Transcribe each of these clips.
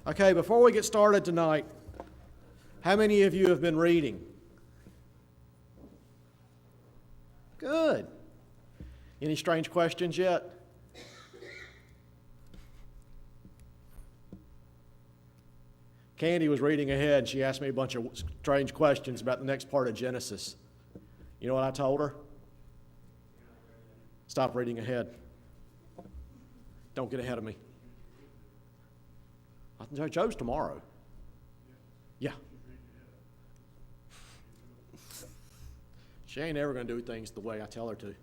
Okay, before we get started tonight, how many of you have been reading? Good. Any strange questions yet? Candy was reading ahead and she asked me a bunch of strange questions about the next part of Genesis. You know what I told her? Stop reading ahead. Don't get ahead of me. Joe's tomorrow. Yeah. She ain't ever going to do things the way I tell her to.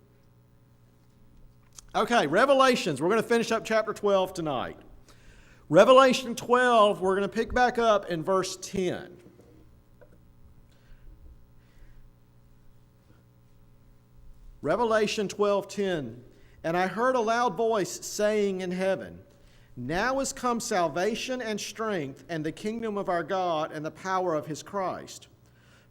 Okay, Revelations. We're going to finish up chapter 12 tonight. Revelation 12, we're going to pick back up in verse 10. Revelation 12:10. And I heard a loud voice saying in heaven, Now is come salvation and strength and the kingdom of our God and the power of his Christ.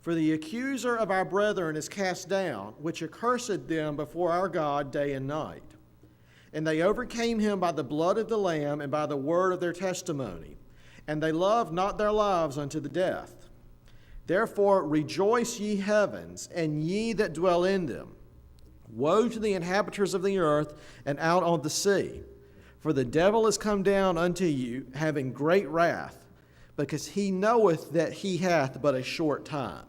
For the accuser of our brethren is cast down, which accursed them before our God day and night. And they overcame him by the blood of the Lamb and by the word of their testimony. And they loved not their lives unto the death. Therefore rejoice, ye heavens, and ye that dwell in them. Woe to the inhabitants of the earth and out on the sea. For the devil is come down unto you, having great wrath, because he knoweth that he hath but a short time.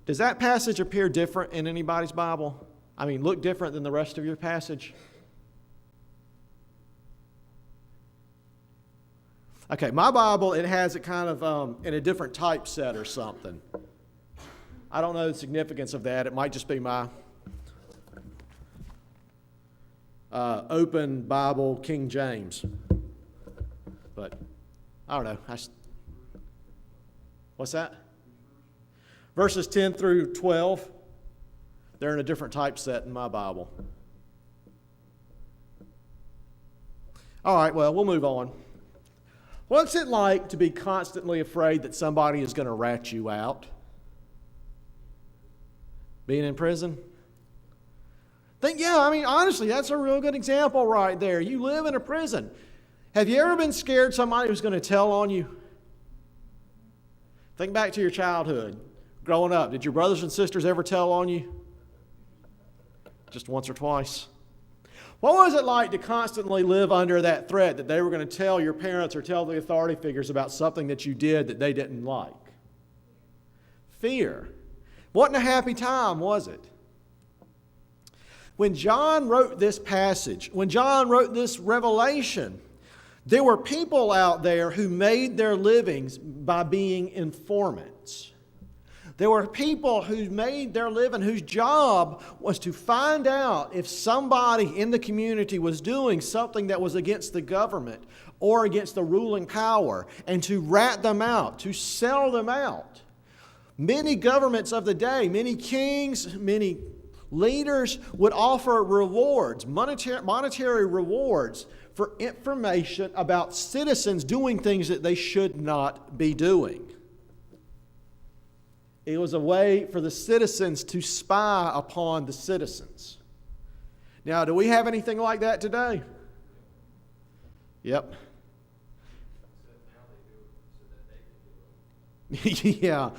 Does that passage appear different in anybody's Bible? I mean, look different than the rest of your passage? Okay, my Bible, it has it kind of in a different typeset or something. I don't know the significance of that. It might just be my open Bible, King James. But I don't know. What's that? Verses 10 through 12. They're in a different typeset in my Bible. All right, well, we'll move on. What's it like to be constantly afraid that somebody is going to rat you out? Being in prison? Honestly, that's a real good example right there. You live in a prison. Have you ever been scared somebody was going to tell on you? Think back to your childhood. Growing up, did your brothers and sisters ever tell on you? Just once or twice? What was it like to constantly live under that threat that they were going to tell your parents or tell the authority figures about something that you did that they didn't like? Fear. Wasn't a happy time, was it? When John wrote this passage, when John wrote this revelation, there were people out there who made their livings by being informants. There were people who made their living, whose job was to find out if somebody in the community was doing something that was against the government or against the ruling power, and to rat them out, to sell them out. Many governments of the day, many kings, many leaders would offer rewards, monetary rewards for information about citizens doing things that they should not be doing. It was a way for the citizens to spy upon the citizens. Now, do we have anything like that today? Yep. Yeah.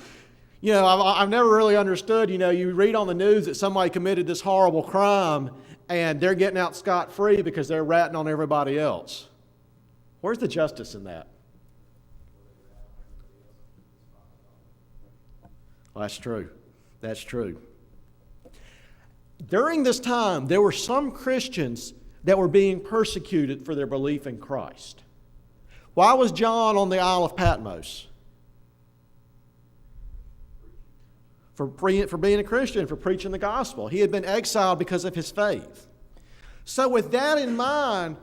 I've never really understood, you read on the news that somebody committed this horrible crime and they're getting out scot-free because they're ratting on everybody else. Where's the justice in that? Well, that's true. That's true. During this time, there were some Christians that were being persecuted for their belief in Christ. Why was John on the Isle of Patmos? For being a Christian, for preaching the gospel. He had been exiled because of his faith. So with that in mind,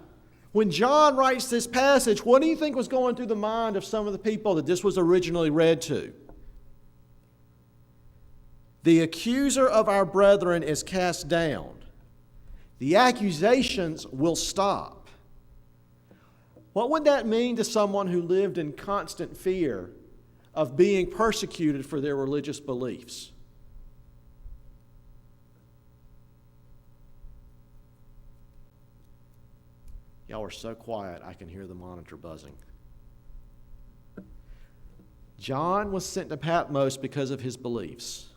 when John writes this passage, what do you think was going through the mind of some of the people that this was originally read to? The accuser of our brethren is cast down. The accusations will stop. What would that mean to someone who lived in constant fear of being persecuted for their religious beliefs? Y'all are so quiet, I can hear the monitor buzzing. John was sent to Patmos because of his beliefs.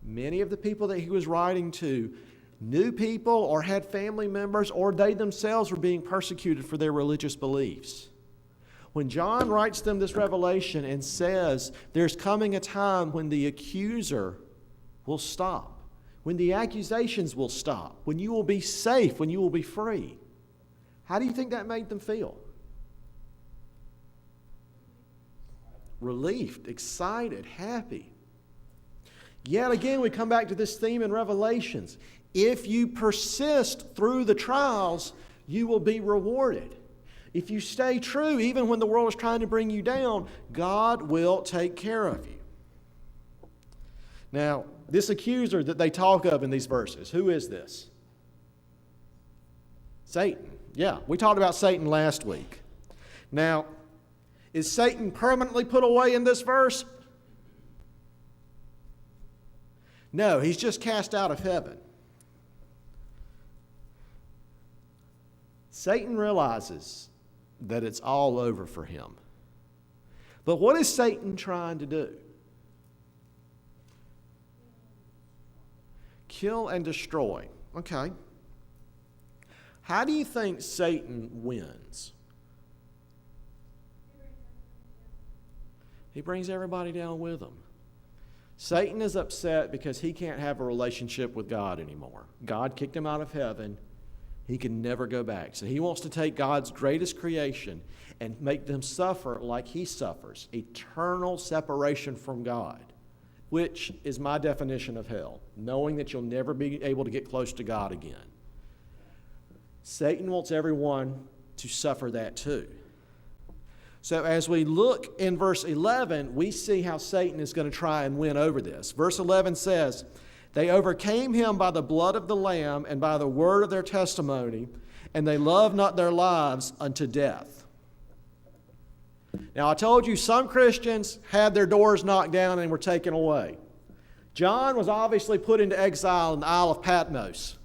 Many of the people that he was writing to knew people or had family members, or they themselves were being persecuted for their religious beliefs. When John writes them this revelation and says there's coming a time when the accuser will stop, when the accusations will stop, when you will be safe, when you will be free, how do you think that made them feel? Relieved, excited, happy. Yet again, we come back to this theme in Revelations. If you persist through the trials, you will be rewarded. If you stay true, even when the world is trying to bring you down, God will take care of you. Now, this accuser that they talk of in these verses, who is this? Satan. Yeah, we talked about Satan last week. Now, is Satan permanently put away in this verse? No, he's just cast out of heaven. Satan realizes that it's all over for him. But what is Satan trying to do? Kill and destroy. Okay. How do you think Satan wins? He brings everybody down with him. Satan is upset because he can't have a relationship with God anymore. God kicked him out of heaven. He can never go back. So he wants to take God's greatest creation and make them suffer like he suffers. Eternal separation from God, which is my definition of hell, knowing that you'll never be able to get close to God again. Satan wants everyone to suffer that too. So as we look in verse 11, we see how Satan is going to try and win over this. Verse 11 says, "They overcame him by the blood of the Lamb and by the word of their testimony, and they loved not their lives unto death." Now, I told you some Christians had their doors knocked down and were taken away. John was obviously put into exile in the Isle of Patmos.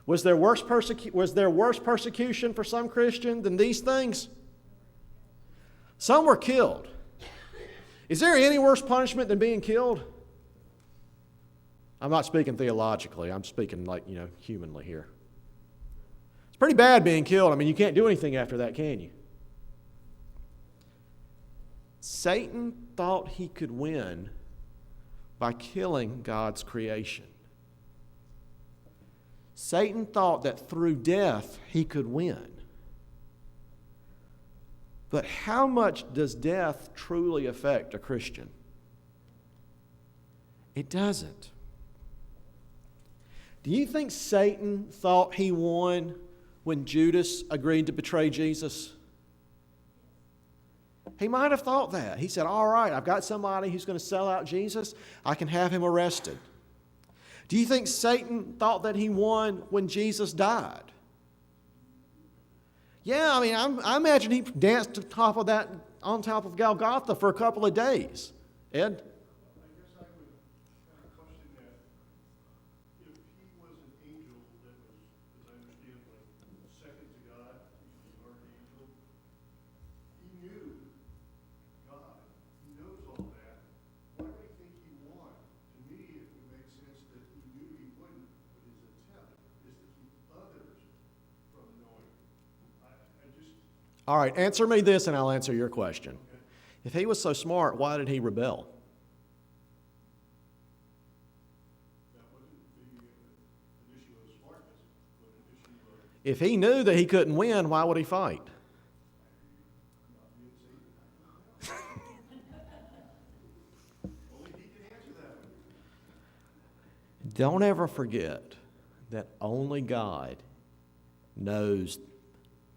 Was there worse persecution for some Christian than these things? Some were killed. Is there any worse punishment than being killed? I'm not speaking theologically. I'm speaking humanly here. It's pretty bad being killed. I mean, you can't do anything after that, can you? Satan thought he could win by killing God's creation. Satan thought that through death he could win. But how much does death truly affect a Christian? It doesn't. Do you think Satan thought he won when Judas agreed to betray Jesus? He might have thought that. He said, all right, I've got somebody who's going to sell out Jesus. I can have him arrested. Do you think Satan thought that he won when Jesus died? Yeah, I mean, I imagine he danced on top of Golgotha for a couple of days. Ed? I guess I would kind of question that. If he was an angel that was, as I understand, like second to God, he was an archangel, he knew God. He knows all that. Why would he think he won? To me, it would make sense that he knew he wouldn't, but his attempt is to keep others from knowing. All right, answer me this and I'll answer your question. If he was so smart, why did he rebel? That wasn't an issue of smartness, but an issue of If he knew that he couldn't win, why would he fight? not being safe. Only he can answer that one. Don't ever forget that only God knows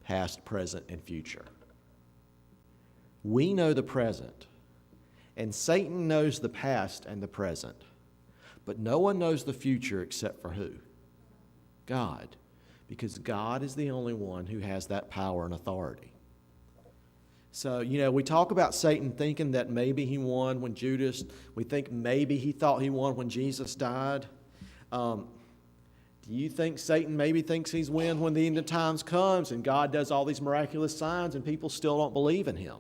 past, present, and future. We know the present, and Satan knows the past and the present. But no one knows the future except for who? God. Because God is the only one who has that power and authority. So, we talk about Satan thinking that maybe he won when Judas, we think maybe he thought he won when Jesus died. Do you think Satan maybe thinks he's win when the end of times comes and God does all these miraculous signs and people still don't believe in him?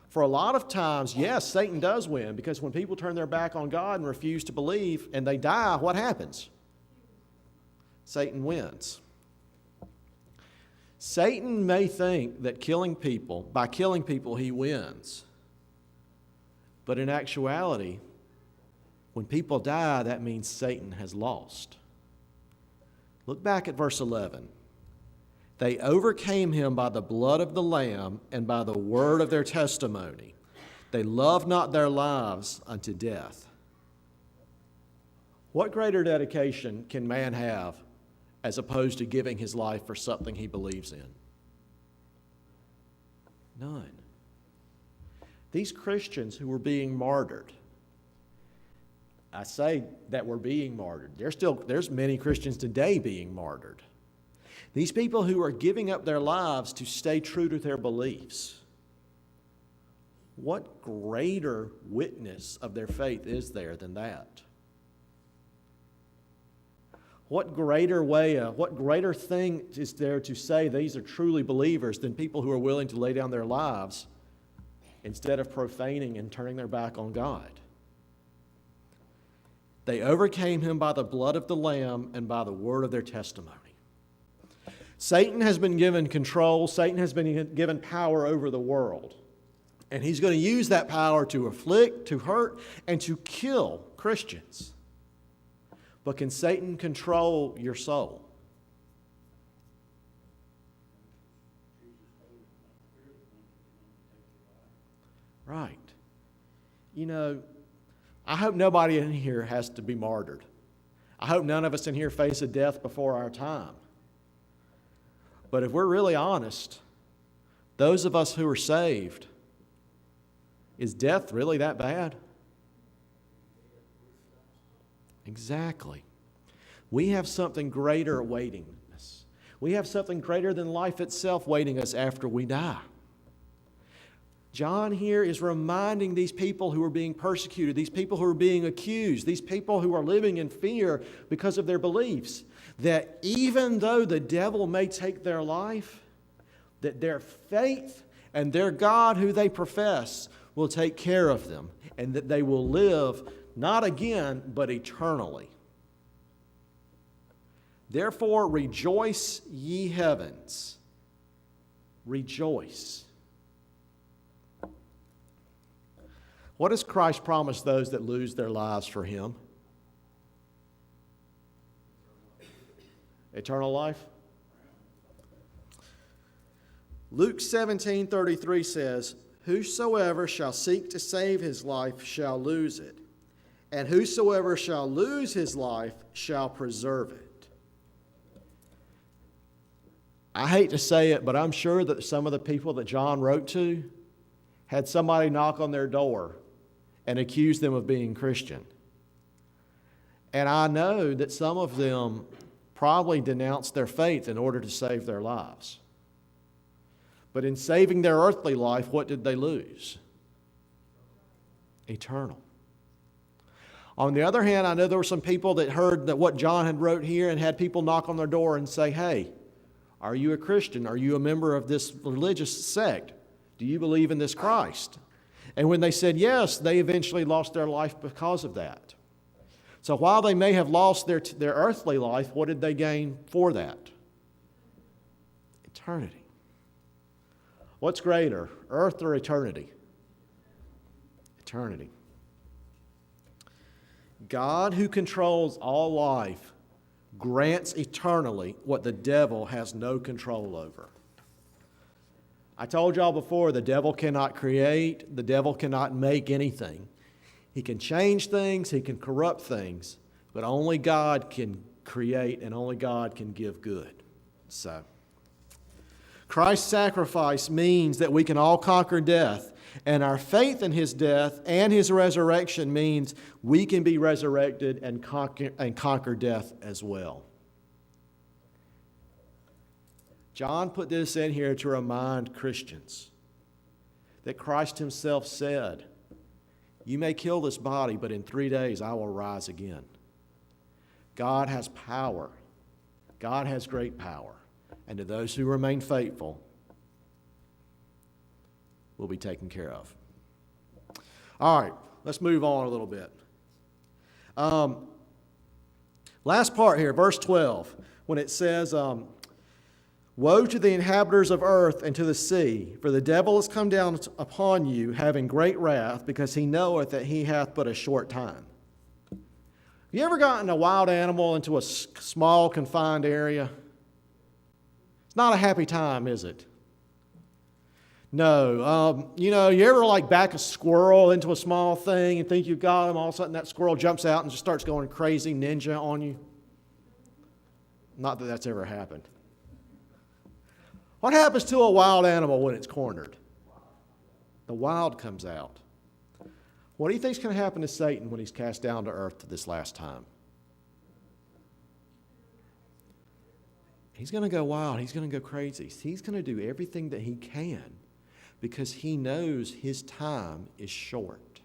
For a lot of times, yes, Satan does win, because when people turn their back on God and refuse to believe and they die, what happens? Satan wins. Satan may think that by killing people, he wins. But in actuality, when people die, that means Satan has lost. Look back at verse 11. They overcame him by the blood of the Lamb and by the word of their testimony. They loved not their lives unto death. What greater dedication can man have as opposed to giving his life for something he believes in? None. These Christians who were being martyred, I say that we're being martyred. There's many Christians today being martyred. These people who are giving up their lives to stay true to their beliefs. What greater witness of their faith is there than that? What greater thing is there to say these are truly believers than people who are willing to lay down their lives instead of profaning and turning their back on God? They overcame him by the blood of the Lamb and by the word of their testimony. Satan has been given control. Satan has been given power over the world. And he's going to use that power to afflict, to hurt, and to kill Christians. But can Satan control your soul? Right. You know, I hope nobody in here has to be martyred. I hope none of us in here face a death before our time. But if we're really honest, those of us who are saved, is death really that bad? Exactly. We have something greater awaiting us. We have something greater than life itself waiting us after we die. John here is reminding these people who are being persecuted, these people who are being accused, these people who are living in fear because of their beliefs, that even though the devil may take their life, that their faith and their God who they profess will take care of them, and that they will live not again, but eternally. Therefore, rejoice, ye heavens. Rejoice. What does Christ promise those that lose their lives for him? Eternal life? Luke 17:33 says, "Whosoever shall seek to save his life shall lose it, and whosoever shall lose his life shall preserve it." I hate to say it, but I'm sure that some of the people that John wrote to had somebody knock on their door and accuse them of being Christian. And I know that some of them probably denounced their faith in order to save their lives. But in saving their earthly life, what did they lose? Eternal. On the other hand, I know there were some people that heard that what John had wrote here and had people knock on their door and say, "Hey, are you a Christian? Are you a member of this religious sect? Do you believe in this Christ?" And when they said yes, they eventually lost their life because of that. So while they may have lost their earthly life, what did they gain for that? Eternity. What's greater, earth or eternity? Eternity. God, who controls all life, grants eternally what the devil has no control over. I told y'all before, the devil cannot create, the devil cannot make anything. He can change things, he can corrupt things, but only God can create and only God can give good. So, Christ's sacrifice means that we can all conquer death, and our faith in his death and his resurrection means we can be resurrected and conquer death as well. John put this in here to remind Christians that Christ himself said, "You may kill this body, but in 3 days I will rise again." God has power. God has great power. And to those who remain faithful, will be taken care of. All right, let's move on a little bit. Last part here, verse 12, when it says, woe to the inhabitants of earth and to the sea, for the devil is come down upon you, having great wrath, because he knoweth that he hath but a short time. Have you ever gotten a wild animal into a small, confined area? It's not a happy time, is it? No. You ever like back a squirrel into a small thing and think you've got him, all of a sudden that squirrel jumps out and just starts going crazy ninja on you? Not that that's ever happened. What happens to a wild animal when it's cornered? The wild comes out. What do you think is going to happen to Satan when he's cast down to earth this last time? He's going to go wild. He's going to go crazy. He's going to do everything that he can because he knows his time is short.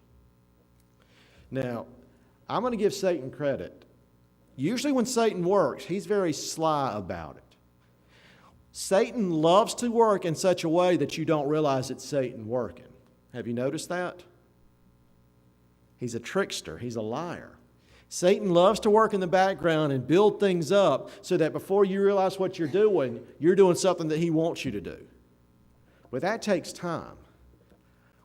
Now, I'm going to give Satan credit. Usually when Satan works, he's very sly about it. Satan loves to work in such a way that you don't realize it's Satan working. Have you noticed that? He's a trickster. He's a liar. Satan loves to work in the background and build things up so that before you realize what you're doing something that he wants you to do. But that takes time.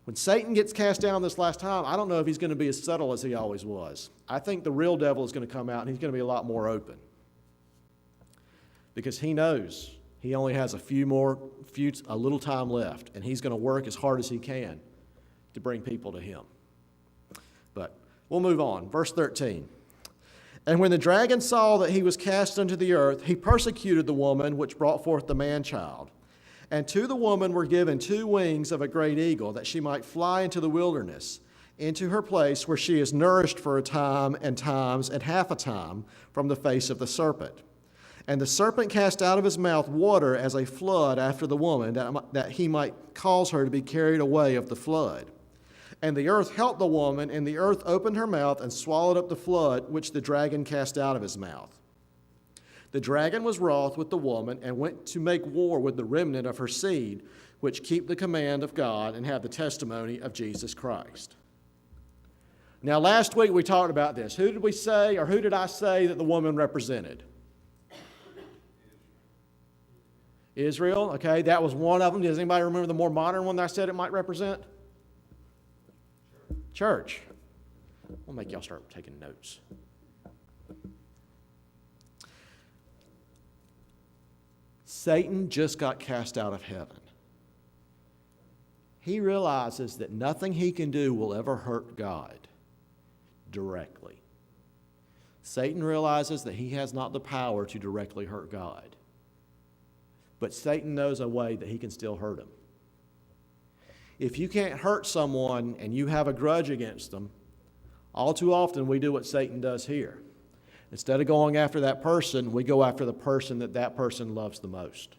When Satan gets cast down this last time, I don't know if he's going to be as subtle as he always was. I think the real devil is going to come out and he's going to be a lot more open. Because he knows he only has a little time left, and he's going to work as hard as he can to bring people to him. But we'll move on. Verse 13. And when the dragon saw that he was cast unto the earth, he persecuted the woman which brought forth the man-child. And to the woman were given 2 wings of a great eagle, that she might fly into the wilderness, into her place where she is nourished for a time and times and half a time from the face of the serpent. And the serpent cast out of his mouth water as a flood after the woman, that he might cause her to be carried away of the flood. And the earth helped the woman, and the earth opened her mouth and swallowed up the flood which the dragon cast out of his mouth. The dragon was wroth with the woman, and went to make war with the remnant of her seed, which keep the command of God and have the testimony of Jesus Christ. Now, last week we talked about this. Who did I say that the woman represented? Israel, okay, that was one of them. Does anybody remember the more modern one that I said it might represent? Church. We'll make y'all start taking notes. Satan just got cast out of heaven. He realizes that nothing he can do will ever hurt God directly. Satan realizes that he has not the power to directly hurt God. But Satan knows a way that he can still hurt him. If you can't hurt someone and you have a grudge against them, all too often we do what Satan does here. Instead of going after that person, we go after the person that person loves the most.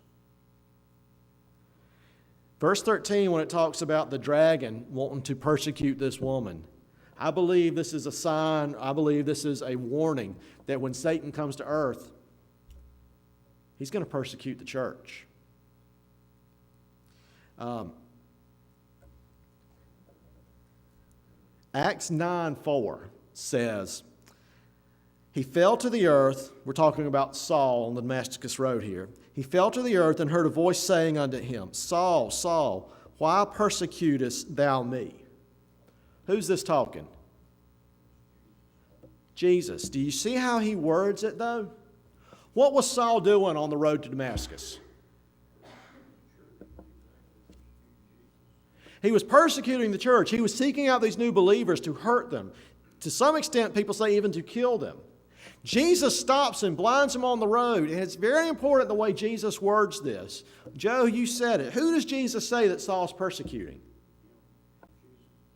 Verse 13, when it talks about the dragon wanting to persecute this woman, I believe this is a sign, I believe this is a warning that when Satan comes to earth, he's going to persecute the church. Acts 9:4 says, he fell to the earth. We're talking about Saul on the Damascus road here. He fell to the earth and heard a voice saying unto him, Saul, Saul, why persecutest thou me? Who's this talking? Jesus. Do you see how he words it though? What was Saul doing on the road to Damascus? He was persecuting the church. He was seeking out these new believers to hurt them. To some extent, people say even to kill them. Jesus stops and blinds them on the road. And it's very important the way Jesus words this. Joe, you said it. Who does Jesus say that Saul's persecuting?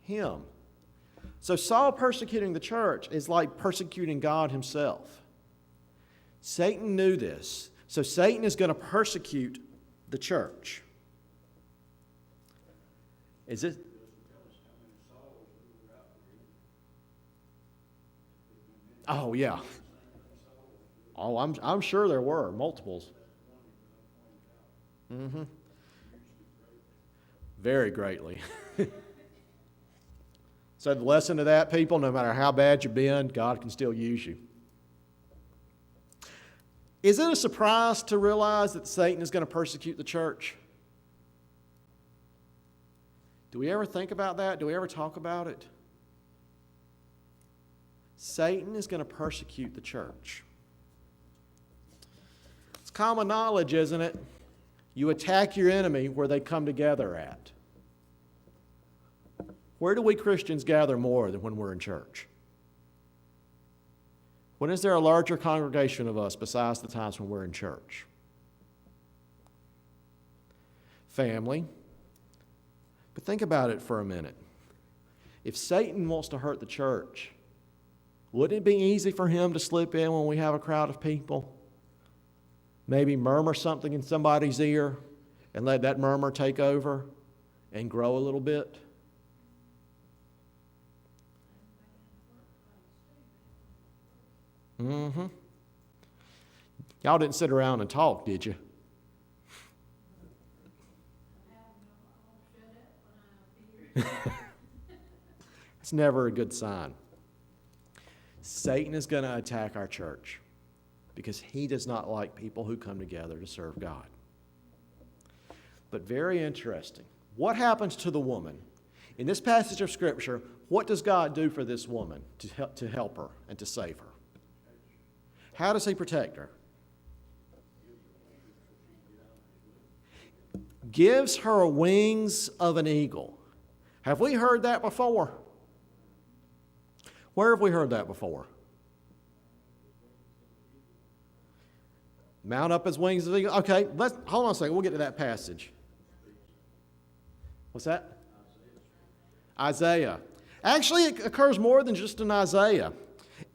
Him. So Saul persecuting the church is like persecuting God himself. Satan knew this. So Satan is going to persecute the church. Is it? Oh, yeah. Oh, I'm sure there were multiples. Mm-hmm. Very greatly. So the lesson of that, people, no matter how bad you've been, God can still use you. Is it a surprise to realize that Satan is going to persecute the church? Do we ever think about that? Do we ever talk about it? Satan is going to persecute the church. It's common knowledge, isn't it? You attack your enemy where they come together at. Where do we Christians gather more than when we're in church? When is there a larger congregation of us besides the times when we're in church? Family. But think about it for a minute. If Satan wants to hurt the church, wouldn't it be easy for him to slip in when we have a crowd of people? Maybe murmur something in somebody's ear and let that murmur take over and grow a little bit? Mm-hmm. Y'all didn't sit around and talk, did you? It's never a good sign. Satan is going to attack our church because he does not like people who come together to serve God. But very interesting. What happens to the woman? In this passage of Scripture, what does God do for this woman to help her and to save her? How does he protect her? Gives her wings of an eagle. Have we heard that before? Where have we heard that before? Mount up his wings of an eagle. Okay, hold on a second. We'll get to that passage. What's that? Isaiah. Actually, it occurs more than just in Isaiah.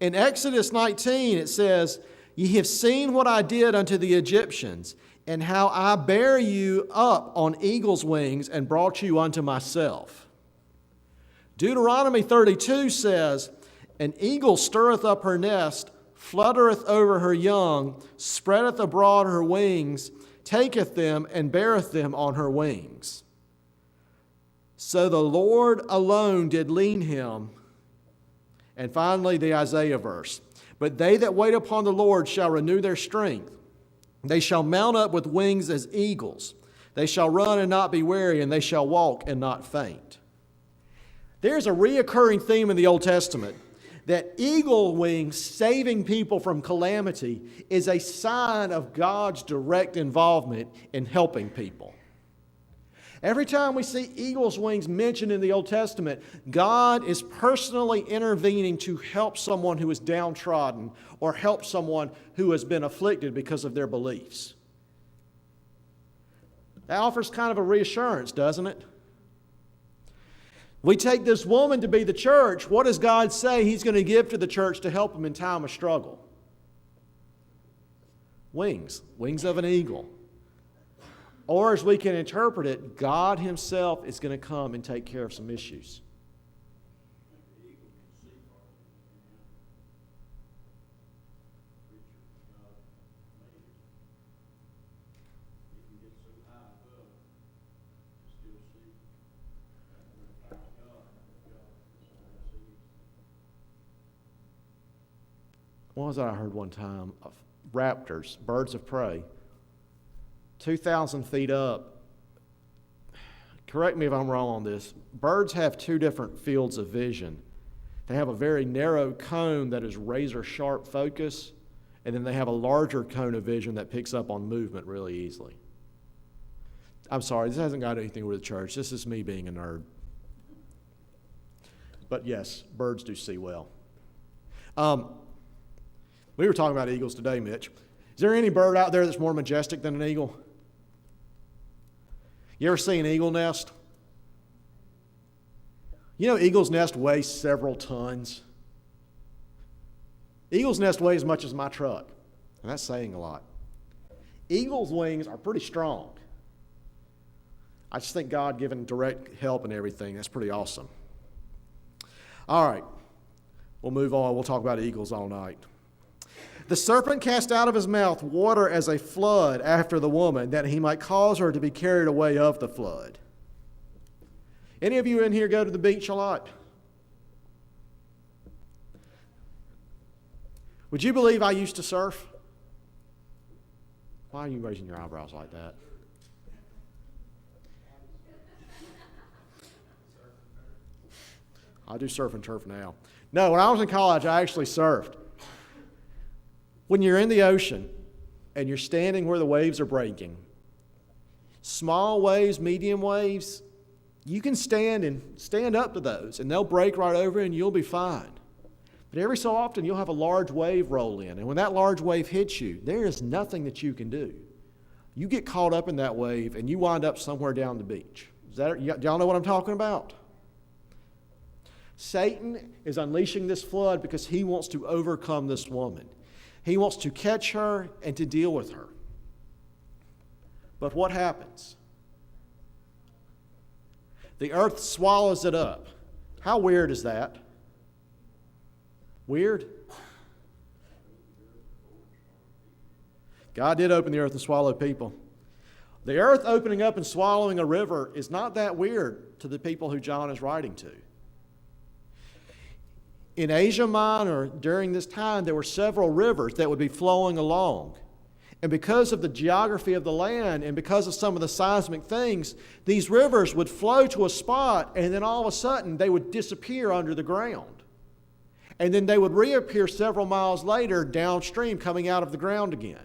In Exodus 19, it says, "Ye have seen what I did unto the Egyptians, and how I bare you up on eagle's wings and brought you unto myself." Deuteronomy 32 says, "An eagle stirreth up her nest, fluttereth over her young, spreadeth abroad her wings, taketh them, and beareth them on her wings. So the Lord alone did lead him." And finally, the Isaiah verse. "But they that wait upon the Lord shall renew their strength. They shall mount up with wings as eagles. They shall run and not be weary, and they shall walk and not faint." There's a reoccurring theme in the Old Testament that eagle wings saving people from calamity is a sign of God's direct involvement in helping people. Every time we see eagle's wings mentioned in the Old Testament, God is personally intervening to help someone who is downtrodden or help someone who has been afflicted because of their beliefs. That offers kind of a reassurance, doesn't it? We take this woman to be the church. What does God say He's going to give to the church to help them in time of struggle? Wings of an eagle. Or as we can interpret it, God Himself is going to come and take care of some issues. What was that I heard one time? Of raptors, birds of prey, 2,000 feet up. Correct me if I'm wrong on this. Birds have two different fields of vision. They have a very narrow cone that is razor sharp focus, and then they have a larger cone of vision that picks up on movement really easily. I'm sorry, this hasn't got anything to do with the church. This is me being a nerd. But yes, birds do see well. We were talking about eagles today, Mitch. Is there any bird out there that's more majestic than an eagle? You ever see an eagle nest? You know, eagle's nest weighs several tons. Eagle's nest weighs as much as my truck, and that's saying a lot. Eagle's wings are pretty strong. I just think God giving direct help and everything, that's pretty awesome. All right, we'll move on. We'll talk about eagles all night. The serpent cast out of his mouth water as a flood after the woman, that he might cause her to be carried away of the flood. Any of you in here go to the beach a lot? Would you believe I used to surf? Why are you raising your eyebrows like that? I do surf and turf now. No, when I was in college, I actually surfed. When you're in the ocean and you're standing where the waves are breaking, small waves, medium waves, you can stand up to those, and they'll break right over and you'll be fine. But every so often, you'll have a large wave roll in, and when that large wave hits you, there is nothing that you can do. You get caught up in that wave, and you wind up somewhere down the beach. Y'all know what I'm talking about? Satan is unleashing this flood because he wants to overcome this woman. He wants to catch her and to deal with her. But what happens? The earth swallows it up. How weird is that? Weird? God did open the earth and swallow people. The earth opening up and swallowing a river is not that weird to the people who John is writing to. In Asia Minor, during this time, there were several rivers that would be flowing along. And because of the geography of the land and because of some of the seismic things, these rivers would flow to a spot, and then all of a sudden they would disappear under the ground. And then they would reappear several miles later downstream, coming out of the ground again.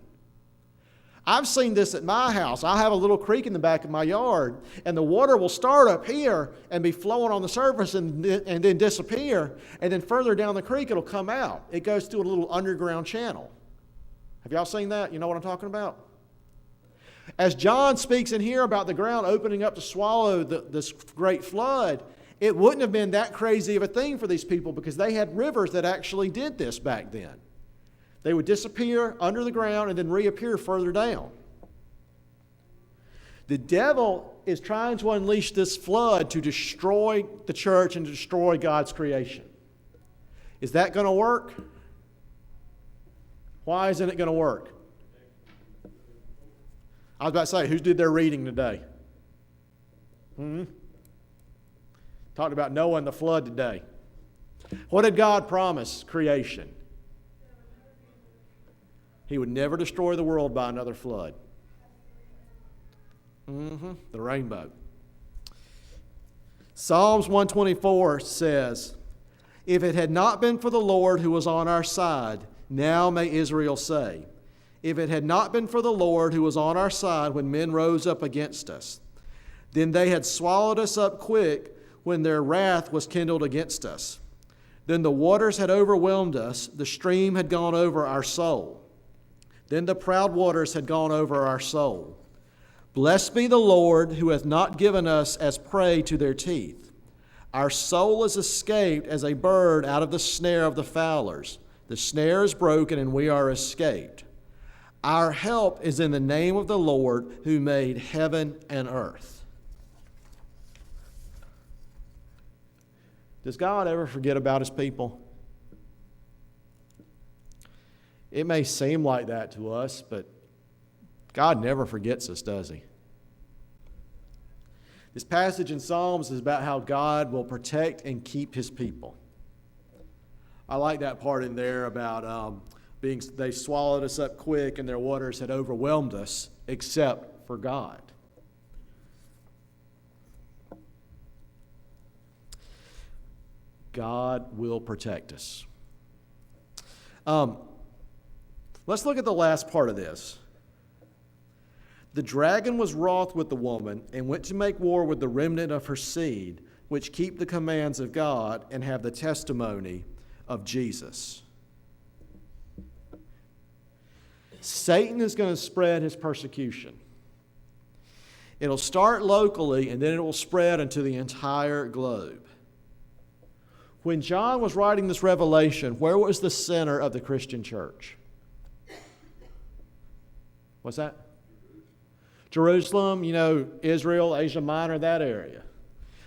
I've seen this at my house. I have a little creek in the back of my yard, and the water will start up here and be flowing on the surface and then disappear, and then further down the creek it'll come out. It goes through a little underground channel. Have y'all seen that? You know what I'm talking about? As John speaks in here about the ground opening up to swallow this great flood, it wouldn't have been that crazy of a thing for these people because they had rivers that actually did this back then. They would disappear under the ground and then reappear further down. The devil is trying to unleash this flood to destroy the church and to destroy God's creation. Is that going to work? Why isn't it going to work? I was about to say, who did their reading today? Talked about Noah and the flood today. What did God promise creation? He would never destroy the world by another flood. The rainbow. Psalms 124 says, "If it had not been for the Lord who was on our side, now may Israel say, if it had not been for the Lord who was on our side when men rose up against us, then they had swallowed us up quick when their wrath was kindled against us. Then the waters had overwhelmed us, the stream had gone over our soul. Then the proud waters had gone over our soul. Blessed be the Lord who hath not given us as prey to their teeth. Our soul is escaped as a bird out of the snare of the fowlers. The snare is broken and we are escaped. Our help is in the name of the Lord who made heaven and earth." Does God ever forget about his people? It may seem like that to us, but God never forgets us, does he? This passage in Psalms is about how God will protect and keep his people. I like that part in there about they swallowed us up quick and their waters had overwhelmed us, except for God. God will protect us. Let's look at the last part of this. The dragon was wroth with the woman and went to make war with the remnant of her seed, which keep the commands of God and have the testimony of Jesus. Satan is going to spread his persecution. It'll start locally and then it will spread into the entire globe. When John was writing this revelation, where was the center of the Christian church? What's that? Jerusalem, Israel, Asia Minor, that area.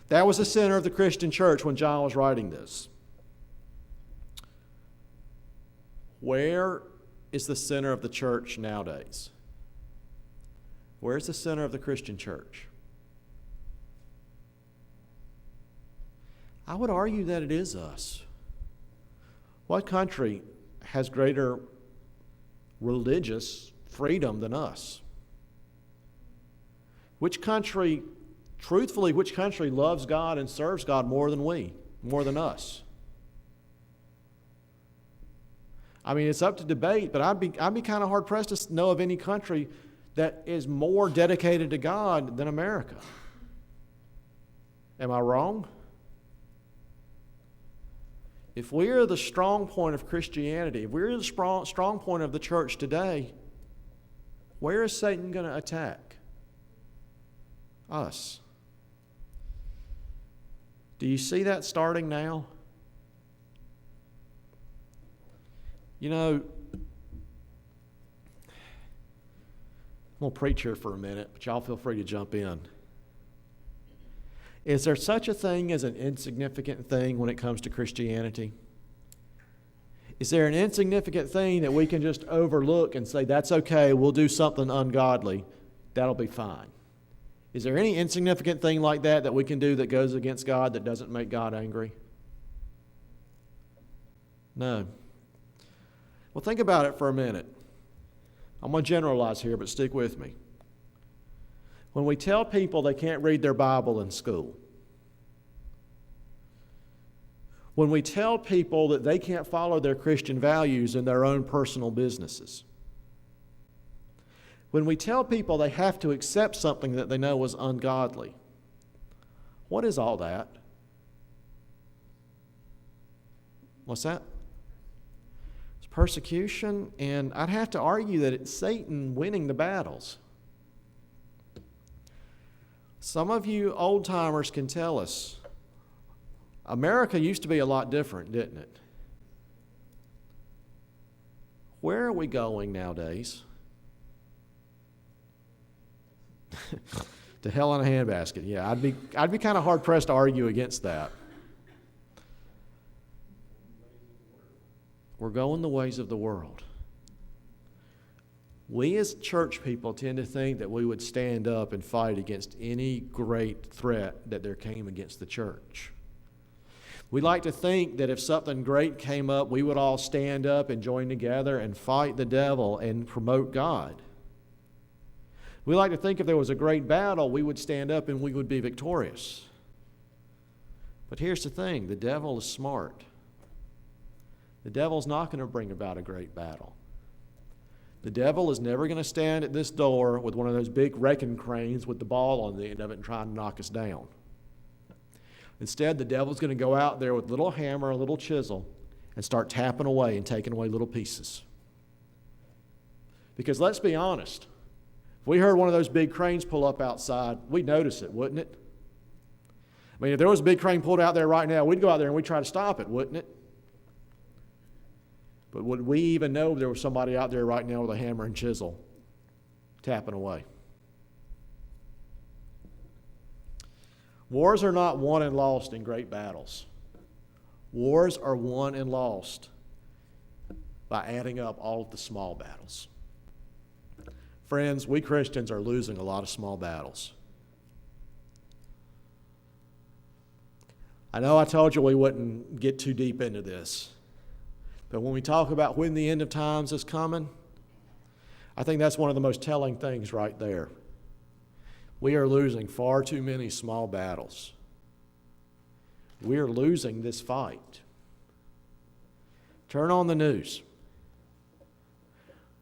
That was the center of the Christian church when John was writing this. Where is the center of the church nowadays? Where's the center of the Christian church? I would argue that it is us. What country has greater religious freedom than us? Which country, truthfully, which country loves God and serves God more than we, more than us? I mean, it's up to debate, but I'd be kind of hard-pressed to know of any country that is more dedicated to God than America. Am I wrong? If we're the strong point of Christianity, if we're the strong point of the church today, where is Satan going to attack? Us. Do you see that starting now? You know, I'm going to preach here for a minute, but y'all feel free to jump in. Is there such a thing as an insignificant thing when it comes to Christianity? Is there an insignificant thing that we can just overlook and say, that's okay, we'll do something ungodly, that'll be fine? Is there any insignificant thing like that we can do that goes against God that doesn't make God angry? No. Well, think about it for a minute. I'm going to generalize here, but stick with me. When we tell people they can't read their Bible in school, when we tell people that they can't follow their Christian values in their own personal businesses, when we tell people they have to accept something that they know is ungodly, what is all that? What's that? It's persecution, and I'd have to argue that it's Satan winning the battles. Some of you old-timers can tell us, America used to be a lot different, didn't it? Where are we going nowadays? To hell in a handbasket. Yeah, I'd be kind of hard-pressed to argue against that. We're going the ways of the world. We as church people tend to think that we would stand up and fight against any great threat that there came against the church. We like to think that if something great came up, we would all stand up and join together and fight the devil and promote God. We like to think if there was a great battle, we would stand up and we would be victorious. But here's the thing, the devil is smart. The devil's not going to bring about a great battle. The devil is never going to stand at this door with one of those big wrecking cranes with the ball on the end of it and try to knock us down. Instead, the devil's going to go out there with a little hammer, a little chisel, and start tapping away and taking away little pieces. Because let's be honest, if we heard one of those big cranes pull up outside, we'd notice it, wouldn't it? I mean, if there was a big crane pulled out there right now, we'd go out there and we'd try to stop it, wouldn't it? But would we even know there was somebody out there right now with a hammer and chisel tapping away? Wars are not won and lost in great battles. Wars are won and lost by adding up all of the small battles. Friends, we Christians are losing a lot of small battles. I know I told you we wouldn't get too deep into this. But when we talk about when the end of times is coming, I think that's one of the most telling things right there. We are losing far too many small battles. We are losing this fight. Turn on the news.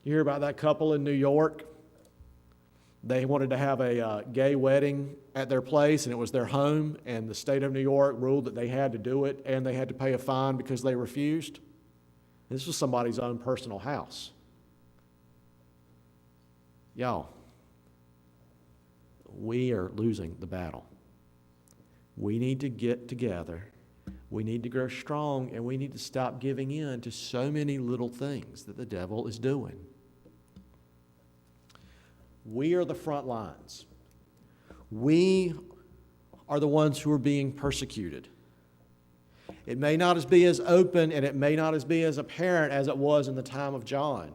You hear about that couple in New York? They wanted to have a gay wedding at their place, and it was their home, and the state of New York ruled that they had to do it, and they had to pay a fine because they refused. This was somebody's own personal house. Y'all, we are losing the battle. We need to get together. We need to grow strong, and we need to stop giving in to so many little things that the devil is doing. We are the front lines. We are the ones who are being persecuted. It may not be as open and it may not be as apparent as it was in the time of John.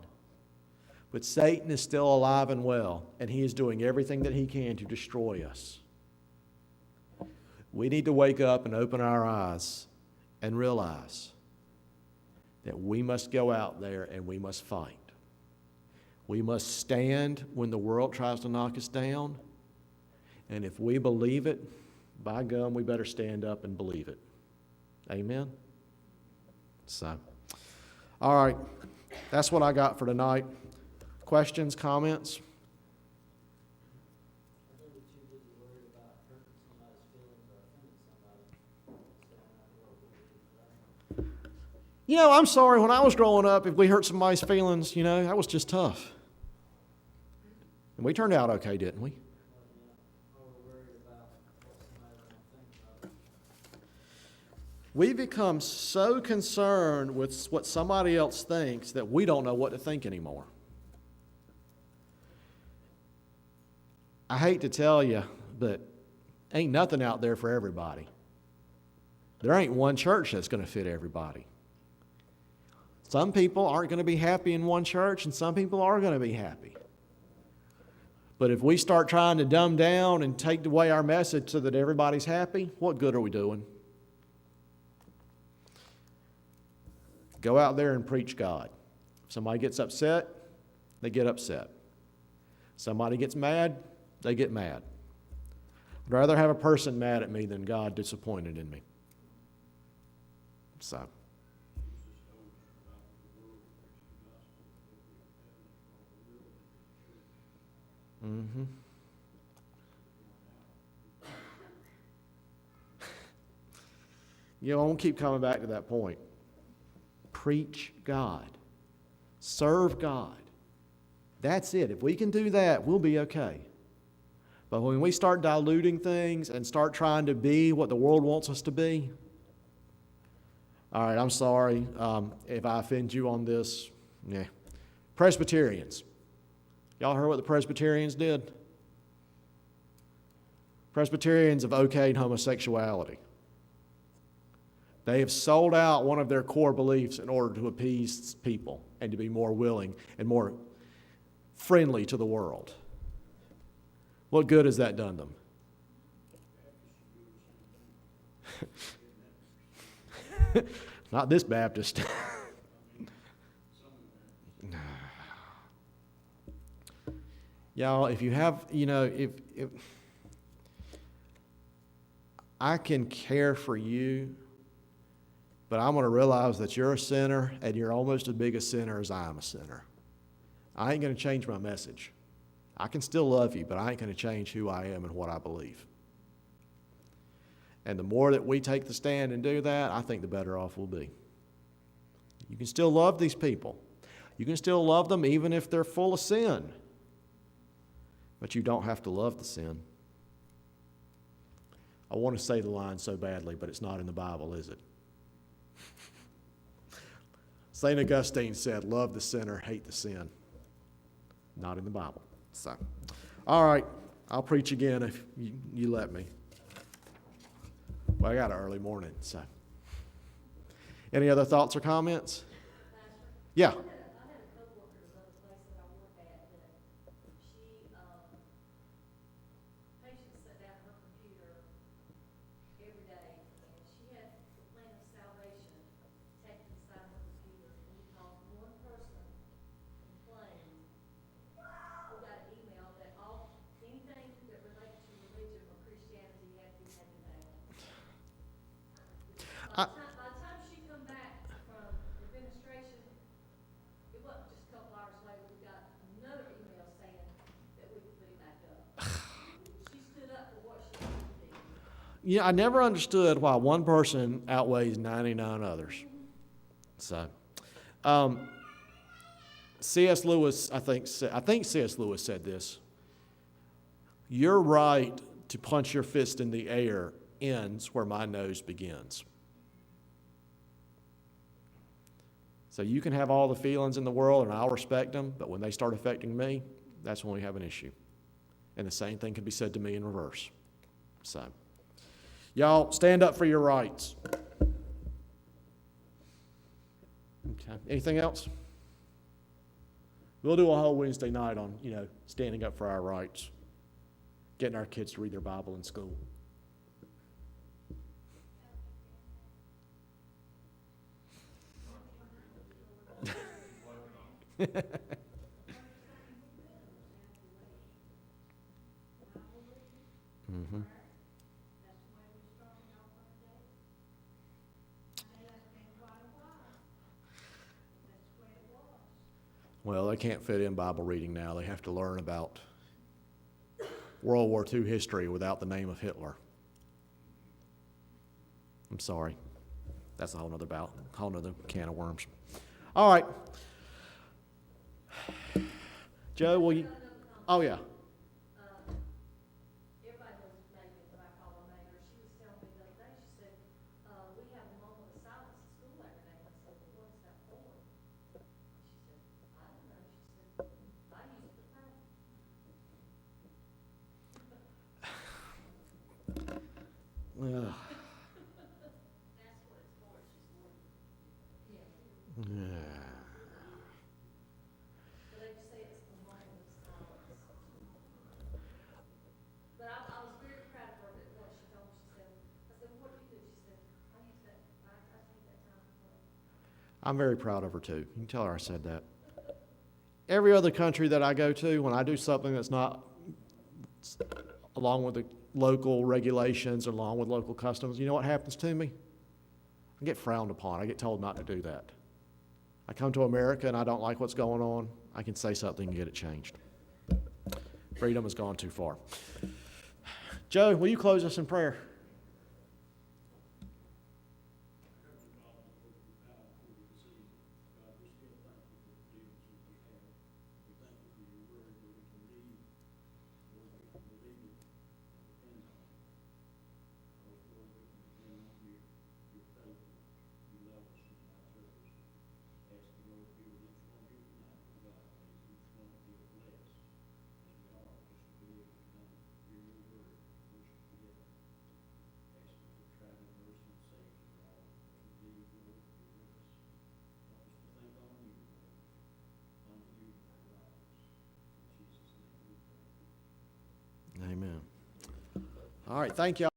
But Satan is still alive and well, and he is doing everything that he can to destroy us. We need to wake up and open our eyes and realize that we must go out there and we must fight. We must stand when the world tries to knock us down. And if we believe it, by gum, we better stand up and believe it. Amen? So, all right. That's what I got for tonight. Questions, comments? You know, I'm sorry, when I was growing up, if we hurt somebody's feelings, you know, that was just tough. And we turned out okay, didn't we? We become so concerned with what somebody else thinks that we don't know what to think anymore. I hate to tell you, but ain't nothing out there for everybody. There ain't one church that's going to fit everybody. Some people aren't going to be happy in one church, and some people are going to be happy. But if we start trying to dumb down and take away our message so that everybody's happy, what good are we doing? Go out there and preach God. If somebody gets upset, they get upset. Somebody gets mad, they get mad. I'd rather have a person mad at me than God disappointed in me. So. Mm-hmm. You know, I won't keep coming back to that point. Preach God. Serve God. That's it. If we can do that, we'll be okay. But when we start diluting things and start trying to be what the world wants us to be, all right, I'm sorry if I offend you on this. Yeah. Presbyterians. Y'all heard what the Presbyterians did? Presbyterians have okayed homosexuality. They have sold out one of their core beliefs in order to appease people and to be more willing and more friendly to the world. What good has that done them? Not this Baptist. Y'all, if you have, you know, if I can care for you, but I'm going to realize that you're a sinner and you're almost as big a sinner as I am a sinner. I ain't going to change my message. I can still love you, but I ain't going to change who I am and what I believe. And the more that we take the stand and do that, I think the better off we'll be. You can still love these people. You can still love them even if they're full of sin. But you don't have to love the sin. I want to say the line so badly, but it's not in the Bible, is it? St. Augustine said, love the sinner, hate the sin. Not in the Bible. So, all right, I'll preach again if you let me. Well, I got an early morning, so. Any other thoughts or comments? Yeah. By the time she come back from administration, it wasn't just a couple hours later, we got another email saying that we could put it back up. She stood up for what she wanted to do. Yeah, I never understood why one person outweighs 99 others. So, C.S. Lewis, I think C.S. Lewis said this. Your right to punch your fist in the air ends where my nose begins. So you can have all the feelings in the world, and I'll respect them, but when they start affecting me, that's when we have an issue. And the same thing can be said to me in reverse. So, y'all, stand up for your rights. Okay. Anything else? We'll do a whole Wednesday night on, standing up for our rights, getting our kids to read their Bible in school. Mm-hmm. Well, they can't fit in Bible reading now. They have to learn about World War II history without the name of Hitler. I'm sorry. That's a whole nother can of worms. All right. Joe, will you? Oh, yeah. Everybody knows Megan, but I call her Megan. She was telling me the other day, she said, we have a moment of silence at school every day. I said, well, what's that for? She said, I don't know. She said, I use it to pray. Well, That's what it's for. She's working. Yeah. yeah. But they just say it's the moment of silence. But I was very proud of her that what she told me. She said, I said, what do you do? She said, I use that, I take that time to pray. I'm very proud of her, too. You can tell her I said that. Every other country that I go to, when I do something that's not along with the local regulations, along with local customs, you know what happens to me? I get frowned upon. I get told not to do that. I come to America and I don't like what's going on. I can say something and get it changed. Freedom has gone too far. Joe, will you close us in prayer? Amen. All right, thank you.